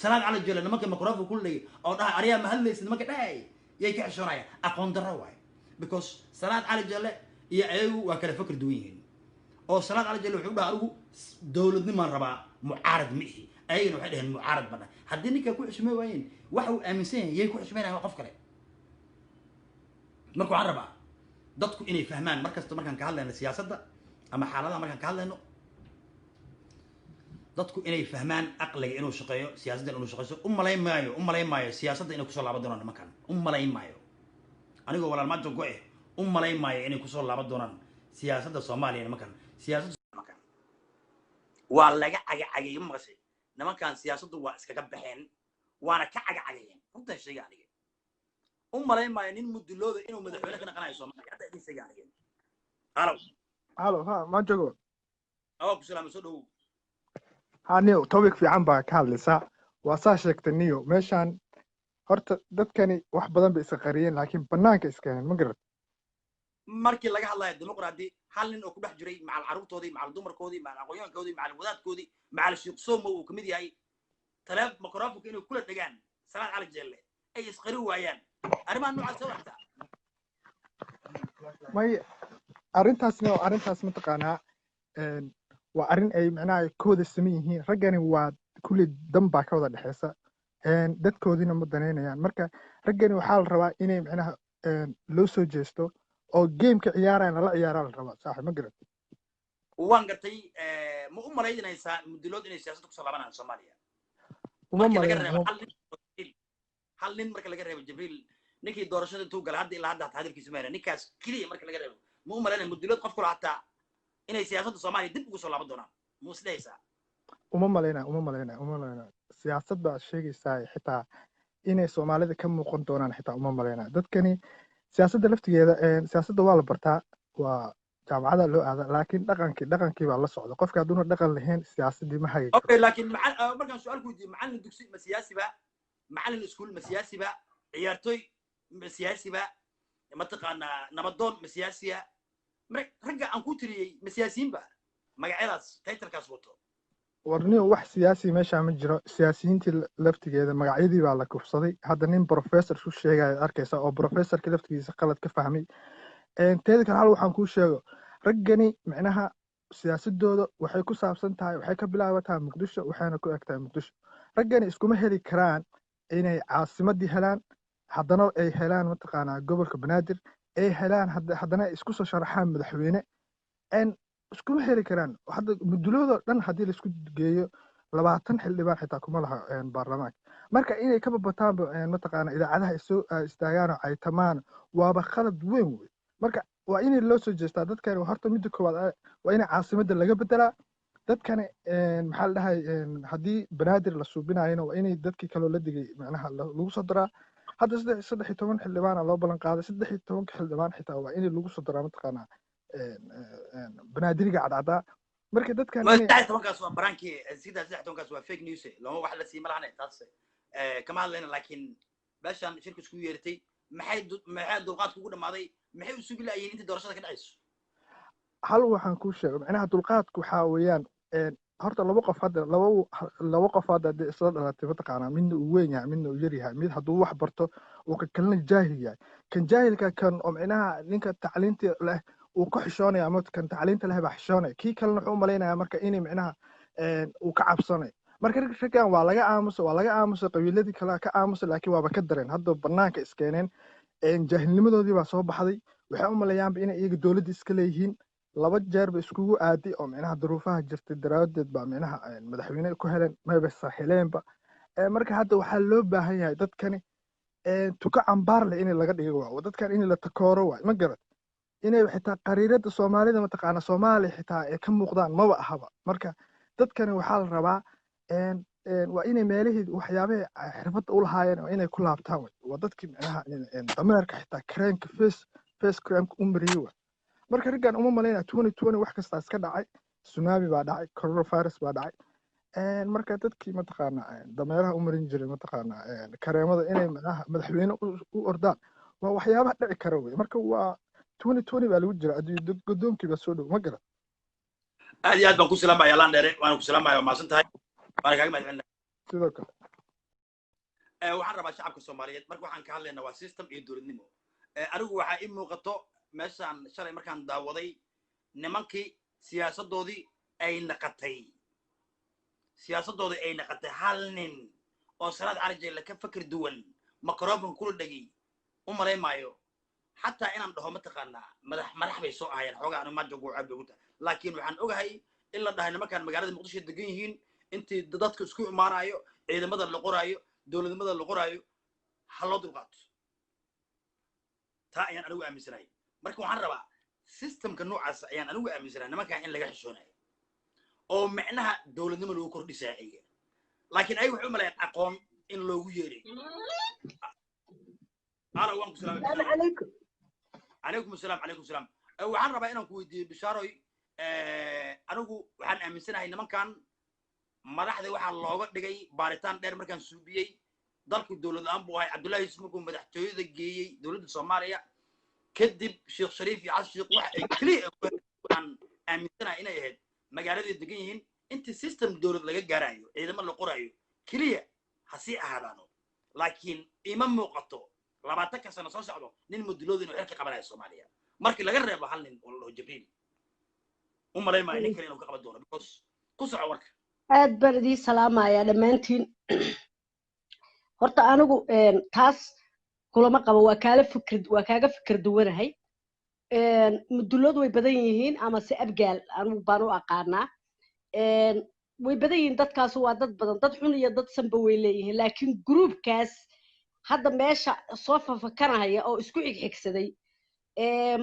salaad cali jelle nimanka microphone kulli oo dhahay ariya ma hadlaysid nimanka dhahay yay ka xishoonaya aqoon darro waay because salaad cali jelle iyo ayagu waa kala fakir duwan yihiin oo salaad cali jelle wuxuu dhahay anigu dowladnimaan rabaa mucaarad ma ihi ayagana waxay dhaheen mucaarad badha haddii ninka ku xishmay waayeen waxa uu aaminsan yahay yay ku xishmaynayaan qof kale marka waxaan rabaa dadku inay fahmaan markasta markaan ka hadlayno siyaasadda ama xaaladaha markaan ka hadlayno dadku inay fahmaan aqliga inuu shaqeeyo siyaasadda inuu shaqeeyo u malayn maayo siyaasadda inay kusoo laaban doonaan nimankan u malayn maayo anigoo walaal maajo go u malayn maayo inay kusoo laaban doonaan siyaasadda Soomaaliya nimankan siyaasadda nimankan waa laga cagacagay maqashay nimankan siyaasaddu waa iskaga baxeen waana ka cagacagayeen runta sheega aniga u malayn maayo nin mudulooda inuu madaxweyne ka naqanayo Soomaaliya hadda idin sheega aniga halo ha ma jogo ku salaam soo dhaw niyo topic fiican baa ka hadlaysaa waa saa sheegtay niyo meeshaan horta dadkani wax badan bay iska qariyeen laakiin banaanka iska keeneen ma garad markii laga hadlayo dimuqraadi hal nin oo ku dhex jiray macal caruurtoodii macal dumarkoodii macal aqoonyahankoodii macal wadaadkoodii macal Sheekh Soomo uu kamid yahay talaab microphone inuu kula dhagaan salaad cali jelle ay isqari waayaan arrimaha noocaas oo waxta may arrintaas ma taqaanaa waa arrin ay macnaha kooda sameyn yihiin raggani waa kulli dambaa ka wada dhexeysa dadkoodina ma danaynayaan marka raggani waxaa la rabaa inay macnaha loo soo jeesto oo gameka ciyaaraan lala ciyaaraa la rabaa saaxiib ma garat waan gartay ma u malaynaysaa mudilood inay siyaasadda kusoo laabanayaan Soomaaliya uma malayn hal nin marka laga reebo Jibriil ninkii doorashada intuu galay hadda ilaa hadda hadalkiisu meena ninkaas kaliya marka laga reebo ma u malaynay mudilood qof kale hataa inay siyaasadda Soomaaliya dib ugu soo laaban doonaan musleeysa uma malaynaa siyaasadda sheegaysaa xitaa inay Soomaalida ka muuqan doonaan xitaa uma malaynaa dadkani siyaasadda laftigeeda siyaasadda waa la bartaa waa jaamacada loo aada laakiin dhaqankii baa la socda qofka hadduna dhaqan lahayn siyaasadii ma hagi okay laakiin markaan su'aal ku weydiiyo macallin dugsi ma siyaasi ba macallin iskuul ma siyaasi ba ciyaartoy ma siyaasi ba ma taqaanaa nabadoon ma siyaasiya ragga aan ku tiriyey ma siyaasiyiin ba magacyadaas titlekaas wato warniyo wax siyaasi meesha ma jiro siyaasiyiintii laftigeeda magacyadii baa la kufsaday hadda nin professor ku sheegay arkaysa oo professorka laftigiisa qalad ka fahmay teeda kale hal waxaan kuu sheego raggani macnaha siyaasadooda waxay ku saabsan tahay waxay ka bilaabataa Muqdisho waxayna ku egtahay Muqdisho raggani iskuma heli karaan inay caasimadii helaan haddana ay helaan mataqaanaa gobolka Banaadir ay helaan haddana isku soo sharaxaan madaxweyne iskuma heli karaan hadda mudulooda dhan haddii la isku geeyo 20 xildhibaan xitaa kuma laha baarlamaanka marka inay ka babataan mataqaanaa idaacadaha soo istaagaan oo ay tamaan waaba khalad weyn wey marka waa inay loo soo jeestaa dadkani horta midda koowaad waa in caasimadda laga bedelaa dadkani maxaa la dhahay haddii Banaadir la suubinayna waa inay dadkii kale la digay macnaha lagu soo daraa hadda 13 xildhibaan loo ballan qaaday 13 xildhibaan xitaa waa inay lagu soo daraa mataqaanaa Banaadiriga cadcada marka dadkan inay 13kaas waa barankii sida 13kaas waa fake news lama wax la siima lahayn taas kama hadlayna laakiin bashan shirku isku yeertay maxay dulqaadku ugu dhamaaday maxay u sugi laayeen inta doorashada ka dhacayso hal waxaan ku sheegay macnaha dulqaadku waxa weeyaan horta laba qof hadda isla dhalatay mataqaanaa midna uu weyn yahay midna uu yar yahay mid hadduu wax barto uu ka kalena jaahil yahay kan jaahilka kan oo macnaha ninka tacliinta leh uu ka xishoonaya ama kan tacliinta leh baa xishoonaya kii kalena wuxuu u malaynayaa marka inay macnaha uu ka cabsanayo marka raggan waa laga aamuso qabiiladii kale ka aamuso laakiin waaba ka dareen hadda banaanka iskeeneen jaahilnimadoodii baa soo baxday waxay u malayaanba inay iyaga dowladda iska leeyihiin laba jeer ba iskugu aaday oo macnaha duruufaha jirtay daraadeed baa macnaha madaxweyne ku heleen mayba saxileenba marka hadda waxaa loo baahan yahay dadkani tuka cambaar leh in laga dhigo waa dadkan in la takooro waa ma garad inay xitaa qariirada Soomaalida mataqaana Soomaali xitaa ay ka muuqdaan maba ahaba marka dadkani waxaa la rabaa waa inay meelihii waxyaabaha xirfad u lahaayeen oo inay ku laabtaan waa dadkii macnaha dameerka xitaa kareenka face cream u mariyay marka raggan uma malaynaa 2020 wax kasta iska dhacay tsunami baa dhacay coronavirus baa dhacay marka dadkii mataqaana dameeraha u marin jiray mataqaana kareemada inay madaxweyne u ordaan waa waxyaabaha dhici kara wey marka waa 2020 baa lagu jira adduunka gudoonkii baa soo dhow ma garan aad iyo aad baan ku salaamayaa laan dheere waan ku salaamayaa maasan tahay waan kaaga mahadcelinayaa sidoo kale waxaan rabaa shacabka Soomaaliyeed marka waxaan ka hadlaynaa waa system iyo dowladnimo anigu waxa ii muuqato meeshaan shalay markaan daawaday nimankii siyaasadoodii ay naqatay hal nin oo salaad arjay ka fakir duwan microphone kula dhagay u maleemayo حتى إن عندهم متقنا مدح بيسوق هاي الحوجة أنا ما جوجو عبده لكن وحن أوجه إلا ده إنما كان مجال المقدس الدقيقين أنت ضدك سكوت مارايو إذا مدى اللقرايو دول مدى اللقرايو حلو دلقات تا يعني أنا وقع مسرائيل مركو حربا سيستم كنوع يعني أنا وقع مسرائيل إنما كان إلا جحشونه أو معناها دول نمر وكردي ساعية لكن أي عمل أقوم إن لو يجري أنا وانكم السلام عليكم عليكم السلام عليكم السلام waxaan rabaa inaan ku weydiiyo bishaaroy anigu waxaan aaminsanahay nimankan madaxda waxa looga dhigay baaritaan dheer markaan suubiyay dalku dawlad aan buu ahay Cabdullaahi ismuku madaxtooyada geeyay dawladda Soomaaliya kadib Sheekh Shariif iyo Sheekh wax ay kaliya aan aaminsanahay inay ahayd magaalada degan yihiin inta system dawlad laga gaarayo ciidamo la qorayo kaliya hasi ahaadano laakiin ima muuqato labaatan ka sano soo socdo nin mudlood inuu xilka qabanay Soomaaliya markii laga reebo hal nin oo Jibriil u maleeymay in kale inuu ka qaban doono because ku soco warka aad bardii salaamaya dhamaantiin horta anigu taas kulama qabo waa kaaga fikir duwanahay mudlood way badan yihiin ama si abgaal anigu baan u aqaanaa way badan yihiin dadkaas waa dad badan dad xun iyo dad sanba way leeyihiin laakiin groupkaas hadda meesha soo fafakanaya oo isku xigxigsaday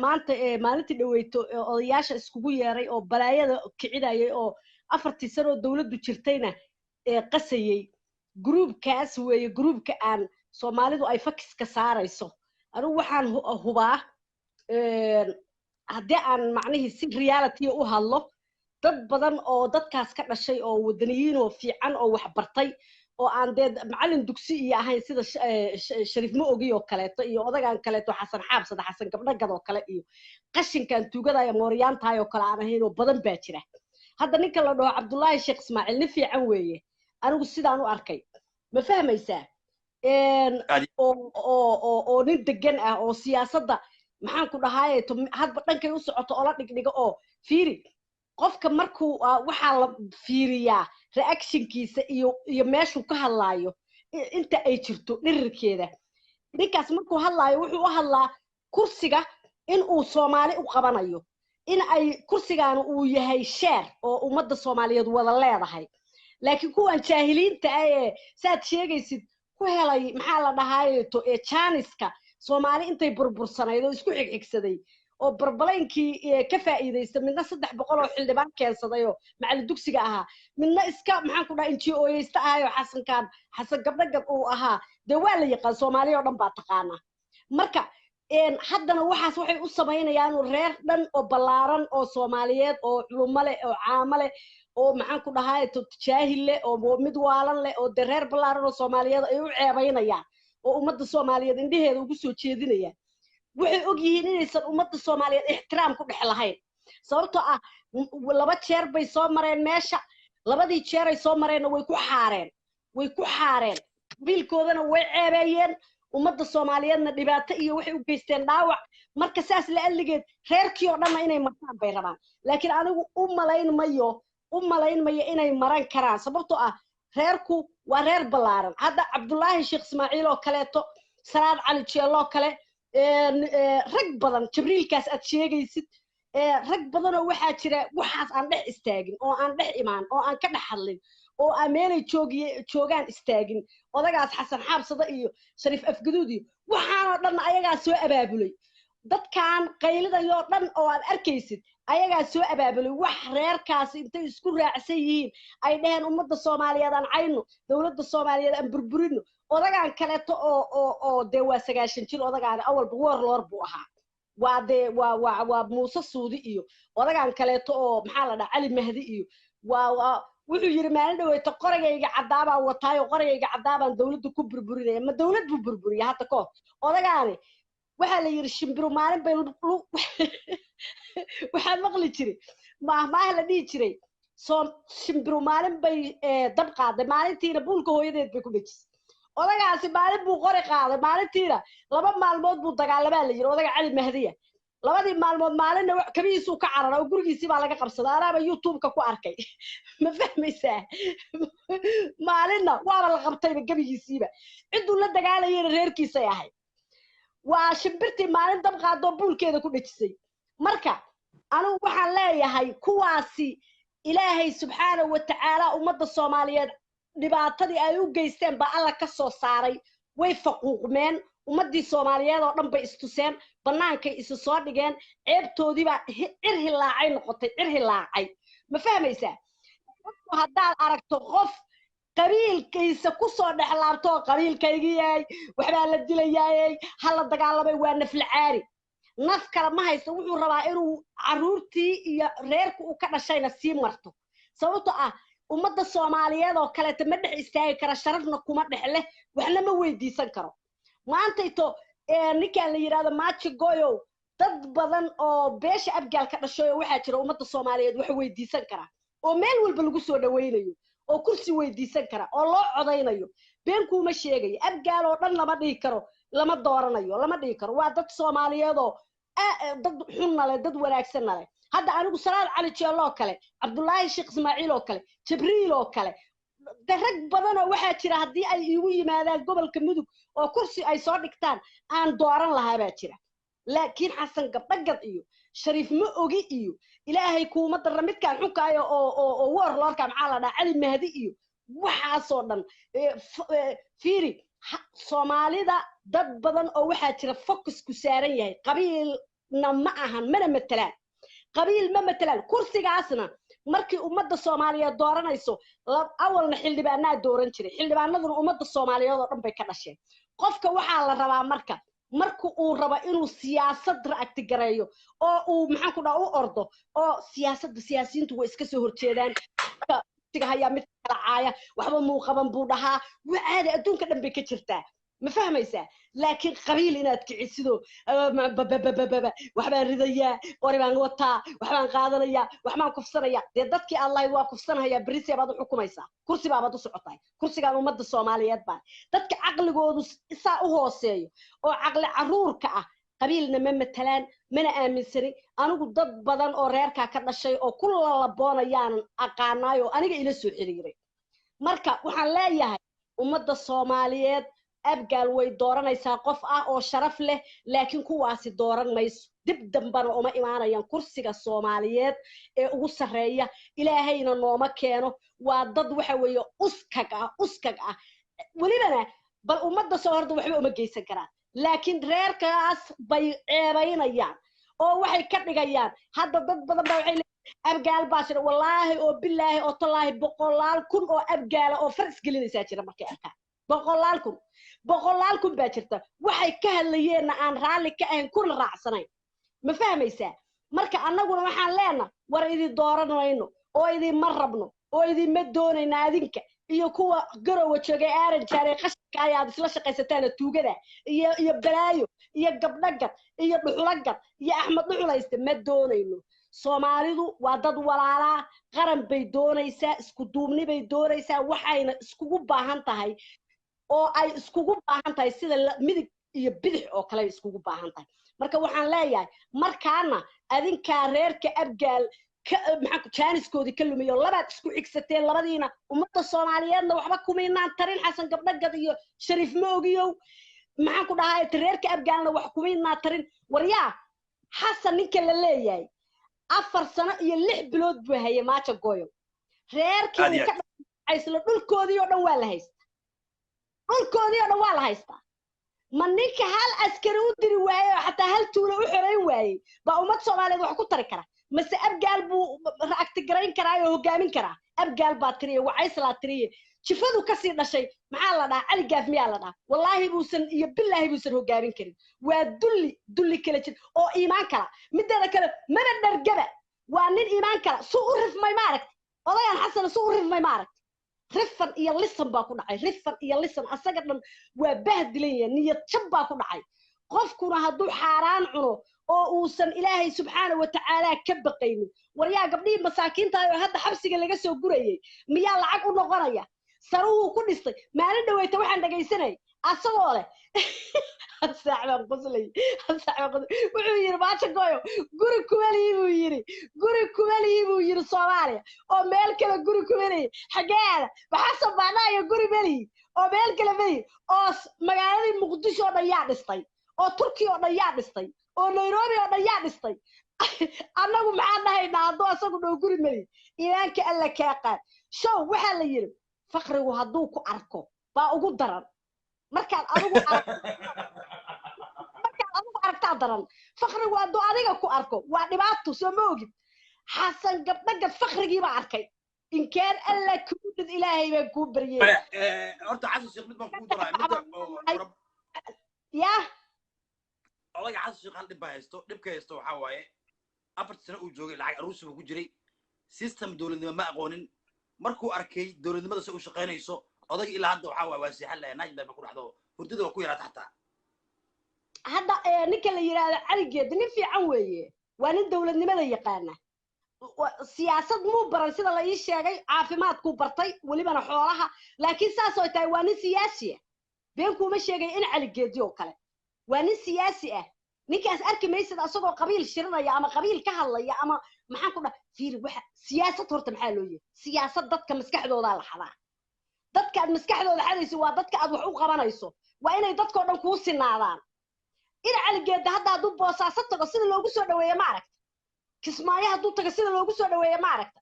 maanta maalintii dhaweyto odayaasha iskugu yeeray oo balaayada kicidayay oo 4 sano dawladdu jirtayna qasayay groupkaas weeye groupka aan Soomaalidu ay fakiska saarayso anigu waxaan hubaa haddii aan macnaheedu si reality u hadlo dad badan oo dadkaas ka dhashay oo wadaniyiin oo fiican oo wax bartay oo aan deed macallin dugsi iyo ahayn sida Shariif ma ogi oo kaleeto iyo odagaan kaleeto Xasan Xaabsada Xasan gabdhagad oo kale iyo qashinkan tuugada ay mooriyaantahay oo kale aan ahayn oo badan baa jira hadda ninka la dhaho Cabdullaahi Sheekh Ismaaciil nin fiican weeye anigu sidaan u arkay ma fahmaysaa oo nin degan ah oo siyaasadda maxaan ku dhahaayay hadba dhankay u socoto oo la dhigdhigo oo fiiri qofka markuu waxa la fiiriyaa reactionkiisa iyo meeshuu ka hadlaayo inta ay jirto dhirirkeeda ninkaas markuu hadlaayo wuxuu u hadlaa kursiga in uu Soomaali u qabanayo in ay kursigan uu yahay share oo ummadda Soomaaliyeed wada leedahay laakiin kuwan jaahiliinta ah saad sheegaysid ku helay maxaa la dhahaayay to Janiska Soomaali intay burbursanaydo isku xigxigsaday oo barbaleynkii ka faa'iideysta midna 300 oo xildhibaan keensaday oo macallin dugsiga ahaa midna iska maxaan ku dhahay NGO-yeysta ahayo xasan gabdhagad uu ahaa de waa la yaqaan Soomaaliya oo dhan baa taqaana marka haddana waxaas waxay u sameynayaan reer dhan oo ballaaran oo Soomaaliyeed oo culummo leh oo caamo leh oo maxaan ku dhahay jaahil leh oo mid waalan leh oo de reer ballaaran oo Soomaaliyeed ay u ceebaynayaan oo ummadda Soomaaliyeed indhaheeda ugu soo jeedinayaan waxay og yihiin inaysan ummadda Soomaaliyeed ixtiraam ku dhex lahayn sababtoo ah laba jeer bay soo mareen meesha labadii jeer ay soo mareen way ku xaareen biilkoodana way ceebeeyeen ummadda Soomaaliyeedna dhibaato iyo waxay u geysteen dhaawac marka saas la aligeed reerkii oo dhan inay martaan bay rabaan laakiin anigu u malayn mayo inay maran karaan sababtoo ah reerku waa reer ballaaran hadda Cabdullaahi Sheekh Ismaaciil oo kaleeto Salaad Cali Jeelo kale rag badan Jibriilkaas aad sheegaysid rag badan oo waxa jira waxaas aan dhex istaagin oo aan dhex imaan oo aan ka dhex hadlin oo ameelay joogaan istaagin odagaas Xasan Xaabsada iyo Shariif Afgaduud iyo waxaan dhan ayaga soo abaabulay dadkan qaylidayo dhan oo aad arkaysid ayaga soo abaabulay wax reerkaas intay isku raacsan yihiin ay dhaheen ummadda Soomaaliyeed aan cayno dawladda Soomaaliyeed aan burburino odagaan kaleeto oo de waa 9 jir odagaan awalba warlord buu ahaa waa de waa Muuse Suudi iyo odagaan kaleeto oo maxaa la dhahaa Cali Mahdi iyo waa wuxuu yiri maalin dhaweeyto qoragayga cadaaba wataayo qoragayga cadaabaan dawladda ku burburinay ma dawlad buu burburiyaa hadda ko odagaani waxa la yiri shimbiru maalin bay waxa maqli jiray ma la dhigi jiray soo shimbiru maalin bay dab qaaday maalintiina buulka hooyadeed bay ku dhajisay odagaasi maalin buu qori qaaday maalintiina 2 maalmood buu dagaalamaa la yiri odaga cali mahdiya labadii maalmood maalinna kabihiisuu ka cararay oo gurigiisii baa laga qabsaday anaaba youtube-ka ku arkay ma fahmaysaa maalinna waaba la qabtayba gabigiisiiba ciduu la dagaalayeen reerkiisay ahay waa shimbirtii maalin dab qaado buulkeeda ku dhajisay marka anigu waxaan leeyahay kuwaasi ilaahay subxaanahu wa tacaala ummadda Soomaaliyeed dhibaatadii ay u geysteen baa alla ka soo saaray way faquuqmeen ummadii Soomaaliyeed oo dhan bay istuseen bannaankay isu soo dhigeen ceebtoodii baa cirhilaacay noqotay cirhilaacay ma fahmaysaa haddaad aragto qof qabiilkiisa ku soo dhexlaabto qabiilkaygii waxbaa la dilayay hal la dagaalamay waa nafl caari naf kala ma haysto wuxuu rabaa inuu caruurtii iyo reerku uu ka dhashayna sii marto sababtoo ah ummadda Soomaaliyeed oo kale ma dhex istaagi kara sharafna kuma dhexle waxna ma weydiisan karo maanta ito ninkaan la yiraahdo maaji gooyow dad badan oo beesha abgaal ka dhashay waxa jira ummadda Soomaaliyeed wax weydiisan kara oo meel walba lagu soo dhaweynayo oo kursi weydiisan kara oo loo codeynayo been kuma sheegay abgaal oo dhan lama dhigi karo lama dooranayo lama dhigi karo waa dad Soomaaliyeed oo dad xunna leh dad wanaagsan leh hadda anigu Salaad Cali Jeelo kale Cabdullaahi Sheekh Ismaaciil oo kale Jibriil oo kale rag badan oo waxa jira hadii ay igu yimaadaan gobolka Mudug oo kursi ay soo dhigtaan aan dooran lahaa baa jira laakiin Xasan Gabdhagad iyo Shariif ma ogi iyo ilaahay kuuma dar midkaan xukaayo oo warlorka maxaa la dhahaa Cali Mahdi iyo waxaas oo dhan fiiri Soomaalida dad badan oo waxa jira focus ku saaran yahay qabiilna ma ahan mana matalaan qabiil ma matalaan kursigaasna markii ummadda Soomaaliyeed dooranayso awalna xildhibaanada dooran jiray xildhibaanaduna ummadda Soomaaliyeed oo dhan bay ka dhasheen qofka waxa la rabaa marka uu rabo inuu siyaasad raacti gareeyo oo uu maxaan ku dhaw u ordo oo siyaasiyiintu way iska soo horjeedaan tiga haya mid kala caaya waxba muu qaban buu dhahaa wacaada adduunka dhan bay ka jirtaa ma fahmaysaa laakiin qabiil inaad kiciso waxbaan ridayaa waribaan wataa waxbaan qaadanayaa waxbaan kufsanayaa dee dadkii Allah waa kufsanaya bariis baad u xukumaysaa kursi baad u socotaa kursigaan ummadda Soomaaliyeed baa dadka aqligoodu isaa u hooseeyo oo aqli caruurka ah qabiilna ma matalaan mana aaminsani anigu dad badan oo reerka ka dhashay oo kullu la boonayaan aqaanayo aniga ila soo xiriiray marka waxaan leeyahay ummadda Soomaaliyeed abgaal way dooranaysaa qof ah oo sharaf leh laakiin kuwaasi dooran mayso dib dambana uma imaanayaan kursiga Soomaaliyeed ee ugu sareeya ilaahayna nooma keeno waa dad waxa weeye uskag ah walibana bal ummadda soo horda waxba uma geysan karaan laakiin reerkaas bay ceebaynayaan oo waxay ka dhigayaan hadda dad badan baa waxay abgaal baa jira wallaahi oo billaahi oo tallaahi boqolaal kun oo abgaala oo faris gelinaysa jira markay arkaan boqolaal kun baa jirta waxay ka hadlayeen aan raali ka ahayn kuna raacsanayn ma fahmaysaa marka annaguna waxaan leenahay war idin dooranayno oo idin ma rabno oo idin ma doonayna adinka iyo kuwa garowa joogay aaran jaaray qashka ayaad isla shaqaysataan tuugada iyo balaayo iyo gabdhagad iyo dhuxulagad iyo Axmed dhuxulayste ma doonayno Soomaalidu waa dad walaala qaran bay doonaysaa isku duubni bay doonaysaa waxayna iskugu baahan tahay oo ay iskugu baahan tahay sida midig iyo bidix oo kale iskugu baahan tahay marka waxaan leeyahay markaana adinka reerka abgaal maxaa jaaniskoodi ka lumiyo labaad isku xigsateen labadiina ummadda Soomaaliyeedna waxba kumiinaan tarin Xasan Gabdhagad iyo Shariif ma ogiyow maxaan ku dhahay reerka abgaalna wax kumiinaan tarin waryaa Xasan ninka la leeyahay 4 sano iyo 6 bilood buu hayay maaja gooyo reerkii ka dhaysla dhulkoodii oo dhan waa la haystaa ma ninka hal askari u diri waayo xataa hal tuulo u xoreyn waayay ba ummad Soomaaliyeed wax ku tari kara mase abgaal buu raacti garayn karaa oo hogaamin karaa abgaal baa tiriye wacaysla tiriye jifadu ka sii dhashay maxaa la dhahaa Cali Gaaf miyaa la dhahaa wallaahi buusan iyo billaahi buusan hogaamin karin waa dulli kala jid oo iimaan kala midda kale mana dhargaba waa nin iimaan kala soo u rifmay maaragt odayan Xasan soo u rifmay maaragt rifan iyo lisan baa ku dhacay rifan iyo lisan asaga dhan waa bahdilayeen niyad jab baa ku dhacay qofkuna hadduu xaaraan cuno oo uusan ilaahay subxaanahu wa tacaala ka baqaynin waryaa gabdhii masaakiinta oo hadda xabsiga laga soo gurayay miyaa lacag u noqonaya saruu ku dhistay maalin dhaweyta waxaan dhagaysanay asagoo leh saaxban qoslay wuxuu yiri baacha gooyo guri kuwali buu yiri Soomaaliya oo meel kale guri kuwali xageeda waxa sabaanaya guri bali oo meel kale bali oo magaalada Muqdisho oo dhan yaa dhistay oo Turkiga oo dhan yaa dhistay oo Nairobi oo dhan yaa dhistay annagu maxaan dhahaynaa hadduu asagu dhoo guri mali ilaanka alla kaa qaad show waxaa la yiri faqrigu hadduu ku arko baa ugu daran markaan adigu aragtaa daran faqrigu hadduu adiga ku arko waa dhibaato soo ma ogid xasan gabdhagad faqrigii baa arkay in keen alla kuudad ilaahay baa kuu baryay horta xasan sheekh mid baan kuu daraa ya odaga xasan sheekh hal dhib haysto dhibka haysto waxaa waaye 4 sano uu joogay lacag aruusi buu ku jiray system dowladnimo ma aqoonin markuu arkay dowladnimada si u shaqeynayso odaga ilaa hadda waxaa waaye waa siixan lahayn naajid baa ku dhaxdo hurdada waa ku yaraata xataa hadda ninka la yiraahdo cali geed nin fiican weeye waa nin dowladnimada yaqaana siyaasad muu baran sida la ii sheegay caafimaadku bartay walibana xoolaha laakiin saas oo tahay waa nin siyaasi ah been kuma sheegay in cali geed oo kale waa nin siyaasi ah ninkaas arki maysid asagoo qabiil shirinaya ama qabiil ka hadlaya ama maxaan ku dhahay fiir waxa siyaasad horta maxaa loo yahay siyaasad dadka maskaxdooda la xadaa dadka aad maskaxdooda xadayso waa dadka aad wax u qabanayso waa inay dadkoo dhan kuu sinaadaan in cali geed hadda hadduu boosaaso tago sida loogu soo dhaweeyo ma aragta kismaayo hadduu tago sida loogu soo dhaweeyo ma aragta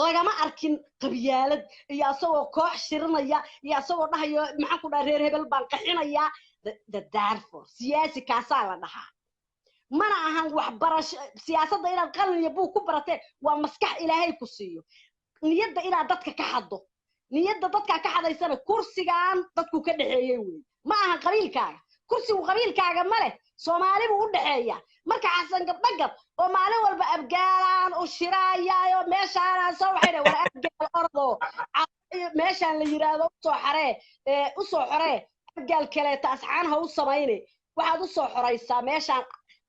lagama arkin qabyaalad iyo asagoo koox shirinaya iyo asagoo dhahayo maxaan ku dhahay reer hebel baan qaxinayaa daarfor siyaasi kaasaa la dhahaa mana ahan waxbarasho siyaasadda inaad qalin iyo buug ku barateen waa maskax ilaahay ku siiyo niyadda inaad dadka ka xaddo niyadda dadka ka xadaysana kursigaan dadku ka dhaxeeyay weey ma ahan qabiilkaaga kursigu qabiilkaaga ma leh Soomaali buu u dhaxeeyaa marka xasan gabdhagad oo maalin walba abgaalaan oo shiraayayo meeshaan soo waxay war abgaal ordo meeshaan la yiraahdo u soo xaree abgaal kale taasxaan ha u sameeyne waxaad u soo xoraysaa meeshaan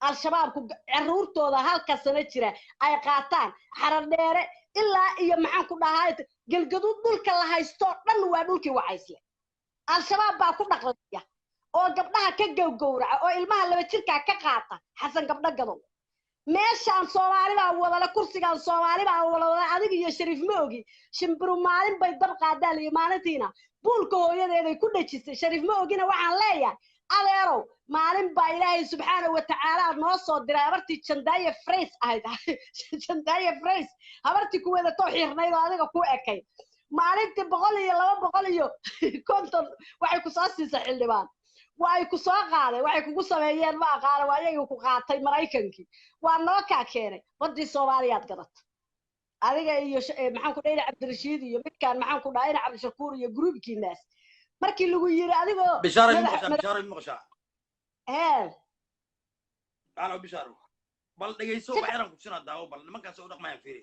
al-shabaabku caruurtooda halka sano jira ay qaataan xarar dheere ilaa iyo maxaan ku dhahay galgaduud dhulka la haysto dhan waa dhulkii wacaysle al-shabaab baa ku dhaqlaya oo gabdhaha ka gowgowraca oo ilmaha laba jirka ka qaata xasan gabdhagado meeshaan Soomaali baa wadala kursigan Soomaali baa wadala adiga iyo Shariif ma ogi shimbiru maalin bay dab qaadaan iyo maalintiina buulka hooyadeeday ku dhajisay Shariif ma ogina waxaan leeyahay adeerow maalin baa Ilaahay subxaanahu wa ta'aala noo soo diray abartii Jandaye Freys ahayd Jandaye Freys abartii ku wada tooxirnayd oo adiga ku ekay maalintii 100 iyo 200 iyo konton waxay ku soo siisay xildhibaan way ku soo qaaday waxay kugu sameeyeen ma aqaan waa iyagu ku qaatay Mareykankii waa noo ka keenay wadii Soomaaliyaad gadad adiga iyo maxaan ku dhaynaa Cabdirashiid iyo midkaan maxaan ku dhaynaa Cabdishakuur iyo groupkii naas markii lagu yiri adigoo bishaaro maqsha ana bishaaro bal dhageyso waxaan ku sinaa daawo bal nimankaas oo dhaqmayaan fiiri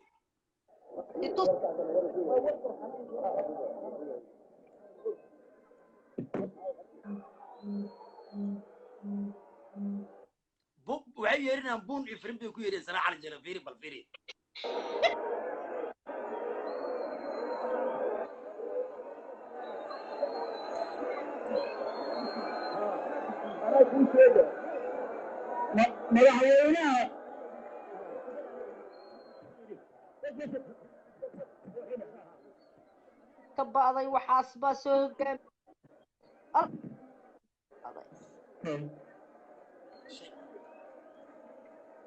waxay yeerinaan buun iyo firim bay ku yeereen sana cali jara fiiri bal fiiri madaxweynaha ka baaday waxaas baa soo hogaan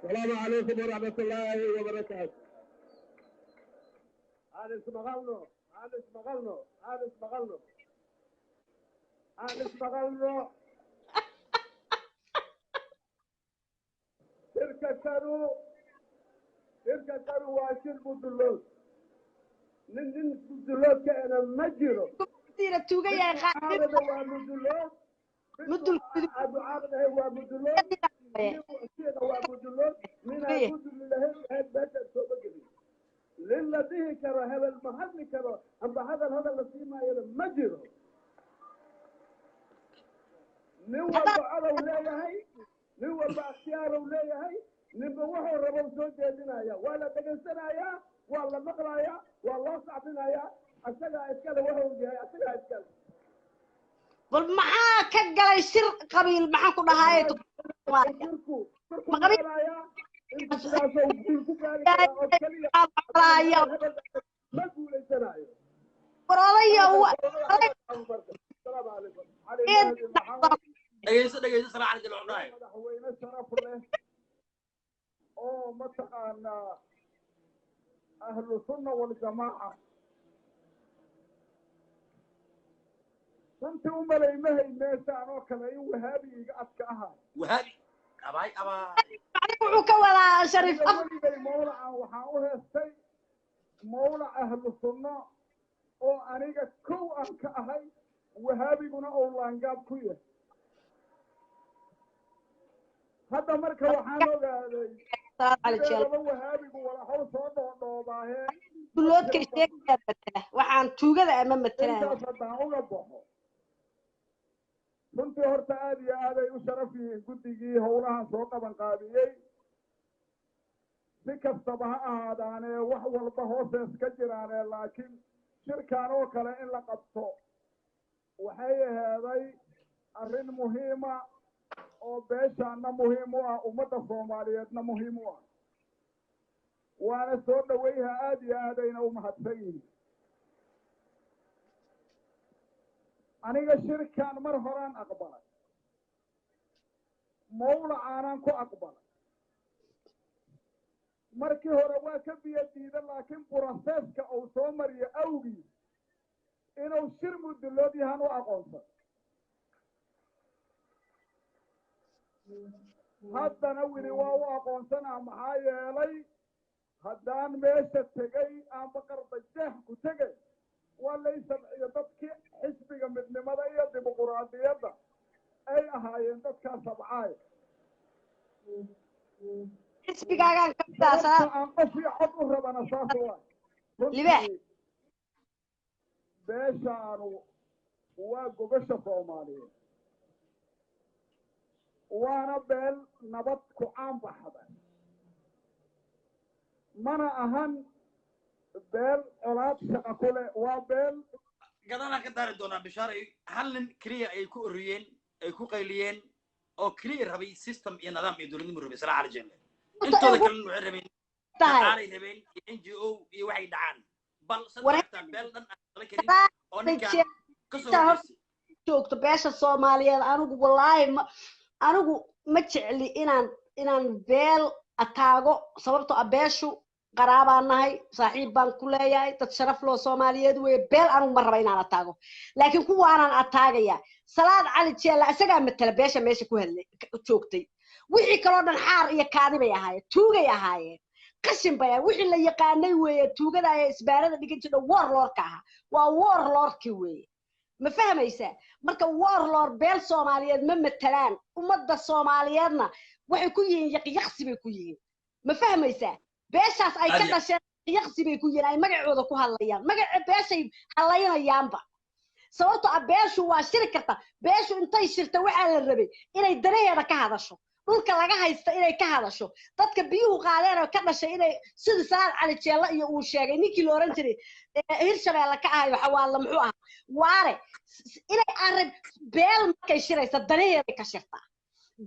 السلام عليكم ورحمة الله وبركاته. هذا اسمه غلو تلك كانوا واشر مدلوس من مدلوس كأنا مجرو كثيرة توجي يا خالد هذا هو مدلوس مدل أبو عبد هو مدلوس هو مدلوس من المدل له هذا التوبكري للذي كره هذا المحل كره أما هذا الذي ما يلمجره نوى بعض ولايهي نوى باختيار ولايهي نبى وحو ربو سو جيدنايا ولا دغنسنايا ولا مقلايا ولا صعبنايا asagaa iskale wuxuu yahay asagaa iskale bal maxaa ka galay shir qabiil maxaan ku dhahaye shirku ma qabiil marayaa intu sidaasoo guul ku gaari karaa oo keliya ma guulaysanayo warolaya dhegeyso salaax cali jilco dhahay madaxweyne sharaf leh oo mataqaanaa ahlu sunna waljamaaca runtii u malaymahay meeshaan oo kale in wahaabi iga adka ahaa wahaabi abaay wuxuu ka wadaa shariif weligay mawlacan waxaan u heestay mawlac ahlu sunno oo aniga kow aan ka ahay wahaabiguna oo laangaab ku yahay hadda marka waxaan ogaaday sideedaba wahaabigu walaxow soo dhoodhoobaahe duloodkay sheegaya matala waxaan tuugada ama matalaa intaas haddaan uga baxo runtii horta aad iyo aaday u sharaf yihiin guddigii howlahan soo qaban qaabiyey si kastaba ha ahaadaanee wax walba hoosees ka jiraanee laakiin shirkan oo kale in la qabto waxay aheeday arrin muhiima oo beeshaanna muhiim u ah ummadda soomaaliyeedna muhiim u ah waana soo dhawayha aad iyo aadayna u mahadsan yihiin aniga shirkan mar horaan aqbalay mawlacaanaan ku aqbalay markii hore waa ka biyo diida laakiin broseska uu soo mariyo awgiis inuu shir mudulood yahan u aqoonsan haddana wili waa u aqoonsanaa maxaa yeelay haddaan meesha tegay aanba qardajeex ku tegay waa lay sabciyo dadkii xisbiga midnimada iyo dimuquraadiyadda ay ahaayeen dadkaa sabcaay xisbigaagaan ka midaasaa aan qof iyo cod u rabana saas waa libaax beeshaanu waa gobasha soomaaliyeed waana beel nabad ku caan baxda mana ahan beel colaad shaqa ku leh waa beel gadaalaan ka daari doonaa bishaaray hal nin keliya ay ku oriyeen ay ku qayliyeen oo keliya rabay system iyo nidaam iyo dowladnimo rabay salaax cali jelle intooda kalena waxay rabeen aanay rabeen iyo NGO iyo waxay dhacaan bal saddex beel dhan aan kala karin oo ninkaan ka soo horjeestay joogto beesha Soomaaliyeed anigu wallaahi anigu ma jecli inaan beel ataago sababtoo ah beeshu qaraabaan nahay saaxiib baan ku leeyahay dad sharaf loo Soomaaliyeed way beel anigu ma raba inaan ataago laakiin kuwaanaan ataagaya salaad cali jeella isagaa matala beesha meesha ku hadlay joogtay wixii kaloo dhan xaar iyo kaadi bay ahaayeen tuugay ahaayeen qashin bay wixii la yaqaanay weeye tuugada ay isbaarada dhigan jirto warlordka aha waa warlordki weeye ma fahmaysaa marka warlord beel Soomaaliyeed ma matalaan ummadda Soomaaliyeedna waxay ku yihiin yaqyaqsi bay ku yihiin ma fahmaysaa beeshaas ay ka dhasheen yaqsi bay ku yihiin ay magacooda ku hadlayaan magaca beeshay hadlaynayaanba sababtoo ah beeshu waa shiri karta beeshu intay shirta waxaa la rabay inay danaheeda ka hadasho dhulka laga haysta inay ka hadasho dadka biyuhu qaadeen oo ka dhashay inay sida salaad cali jeella iyo uu sheegay ninkii la oran jiray hirshabeelle ka ahayo xawaalla muxuu ahaa waare inay arrin beel markay shiraysa danaheeda ka shirtaa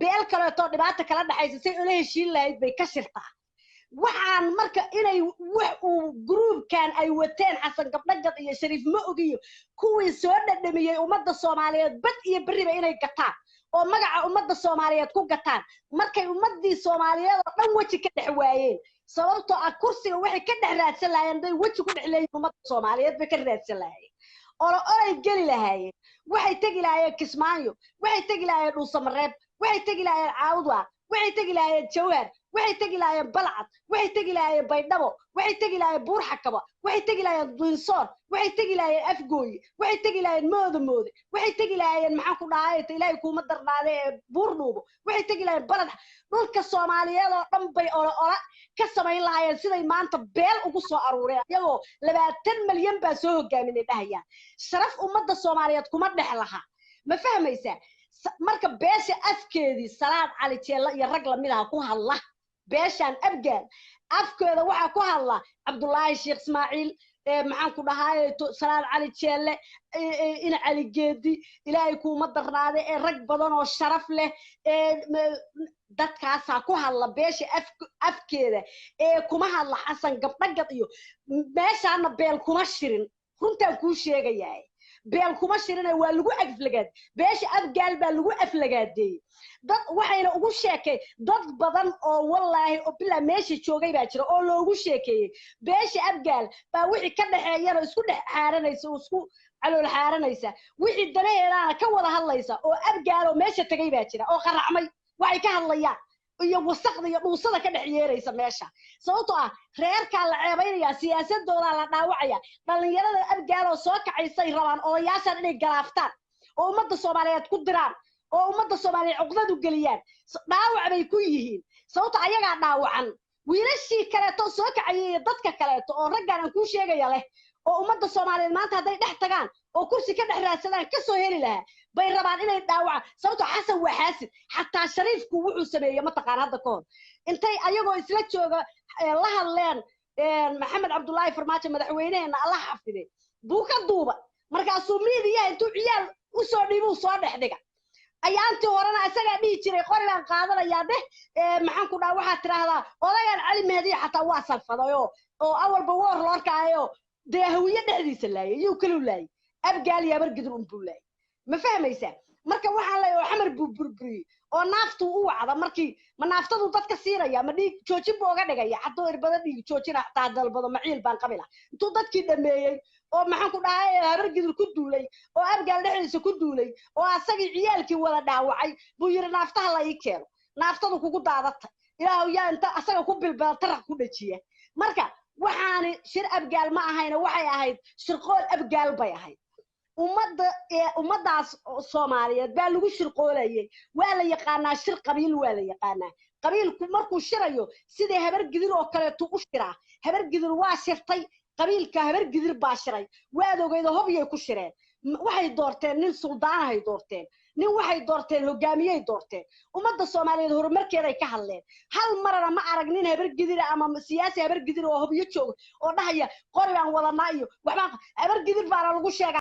beel kaleetoo dhibaata kala dhaxaysa say ula heshiin lahayd bay ka shirtaa waxaan marka inay wax uu groupkan ay wateen xasan gabdhagad iyo shariif ma ogiyo kuwii soo dhadhamiyay ummadda Soomaaliyeed bad iyo bariba inay gataan oo magaca ummadda Soomaaliyeed ku gataan markay ummadii Soomaaliyeed oo dhan waji ka dhex waayeen sababtoo ah kursiga waxay ka dhex raadsan lahaayeen day waji ku dhex leeyeen ummadda Soomaaliyeed bay ka raadsan lahaayeen oo ay gali lahaayeen waxay tagi lahaayeen Kismaayo waxay tagi lahaayeen Dhuusamareeb waxay tagi lahaayeen Caawdwa waxay tagi lahaayeen Jawhar waxay tagi lahaayeen Balcad waxay tagi lahaayeen Baydhabo waxay tagi lahaayeen Buurxakaba waxay tagi lahaayeen Dinsoor waxay tagi lahaayeen Afgooy waxay tagi lahaayeen Moodamoode waxay tagi lahaayeen maxaan ku dhahay Ilaahay kuma darnaadee Buurdhuubo waxay tagi lahaayeen Balad dhulka Soomaaliyeed oo dhan bay ola ka samayn lahaayeen siday maanta beel ugu soo aruureen iyagoo 20 milyan baa soo hogaaminay dhahayaan sharaf ummadda Soomaaliyeed kuma dhex laha ma fahmaysaa marka beesha afkeedii salaad cali jeella iyo rag la mid ah ku hadla beeshan abgaan afkooda waxa ku hadla Cabdullaahi Sheekh Ismaaciil maxaan ku dhahay salaad cali jeelle ina cali geedi ilaahay kuma darnaade rag badan oo sharaf leh dadkaasa ku hadla beesha afkeeda kuma hadla xasan gabdhagad iyo meeshaana beel kuma shirin runtaan kuu sheegayaa beel kuma shirina waa lagu aflagaad beesha afgaal baa lagu aflagaadeeyay dad waxayna ugu sheekay dad badan oo wallaahi oo bilaa meesha joogay baa jira oo loogu sheekeeyay beesha afgaal baa wixii ka dhaxeeyana isku dhex xaaranaysa isku calool xaaranaysa wixii dareeraana ka wada hadlaysa oo afgaal oo meesha tagay baa jira oo qaracmay waxay ka hadlayaan iyo wasaqda iyo dhuusada ka dhex yeeraysa meesha sababtoo ah reerka la ceebaynaya siyaasadooda la dhaawacaya dhalinyarada afgaal oo soo kacaysay rabaan odayaashan inay galaaftaan oo ummadda Soomaaliyeed ku diraan oo ummadda Soomaaliyeed cuqdad u galiyaan dhaawac bay ku yihiin sababtoo ayaga dhaawacan wiilashii kaleeto soo kacayay dadka kaleeto oo raggan aan ku sheegaya leh oo ummadda Soomaaliyeed maanta haday dhex tagaan oo kursi ka dhex raadsadaan ka soo heli lahaa bay rabaan inay dhaawacaan sababtoo xasan waa xaasid xataa shariifku wuxuu sameeyay ma taqaan hadda ka hor intay ayagoo isla jooga la hadleen maxamed cabdullaahi farmaajo madaxweynaheena Allah xafide buu ka duuba markaasuu miidiyaha intuu ciyaal u soo dhiibuu soo dhex dhiga ayaantii horena isaga dhigi jiray qori baan qaadanayaa maxaan ku dhahay waxa tiraahdaa odagan cali mahdi xataa waa salfaday oo awalba war loorkaayo deehawiye dhexdiisa laayay iyo kale laayay abgaal ya bargidur umbulay ma fahmaysaa marka waxaan leeyahay xamar burburi oo naaftu u wacda markii ma naaftadu dadka siinaya ma dhiig joojin booga dhigaya hadoo irbada dhiig joojina taa dalbado maciil baan qabila intuu dadkii dhameeyay oo maxaan ku dhahay bargidur ku duulay oo abgaal dhexdiisa ku duulay oo asagii ciyaalkii wada dhaawacay buu yiri naaftaha la ii keeno naaftadu kugu daadatay ilaahu yaa inta asaga ku bilbal taraq ku dhajiya marka waxaan shir abgaal ma ahayna waxay ahayd shirqool abgaal bay ahayd ummadaas Soomaaliyeed baa lagu shirqoolayay waa la yaqaanaa shir qabiil waa la yaqaanaa qabiilku markuu shirayo sidii habar gidir oo kale u shiraa habar gidir waa shirtay qabiilka habar gidir baa shiray waad ogeyd hobiyay ku shireen waxay doorteen nin suldaan ay doorteen nin waxay doorteen hogaamiyay doorteen ummadda Soomaaliyeed horumarkeeda ay ka hadleen hal marna ma arag nin habar gidir ama siyaasi habar gidir oo hobiyo joog oo dhahaya qori aan wadanaa iyo waxba habar gidir baa lagu sheegay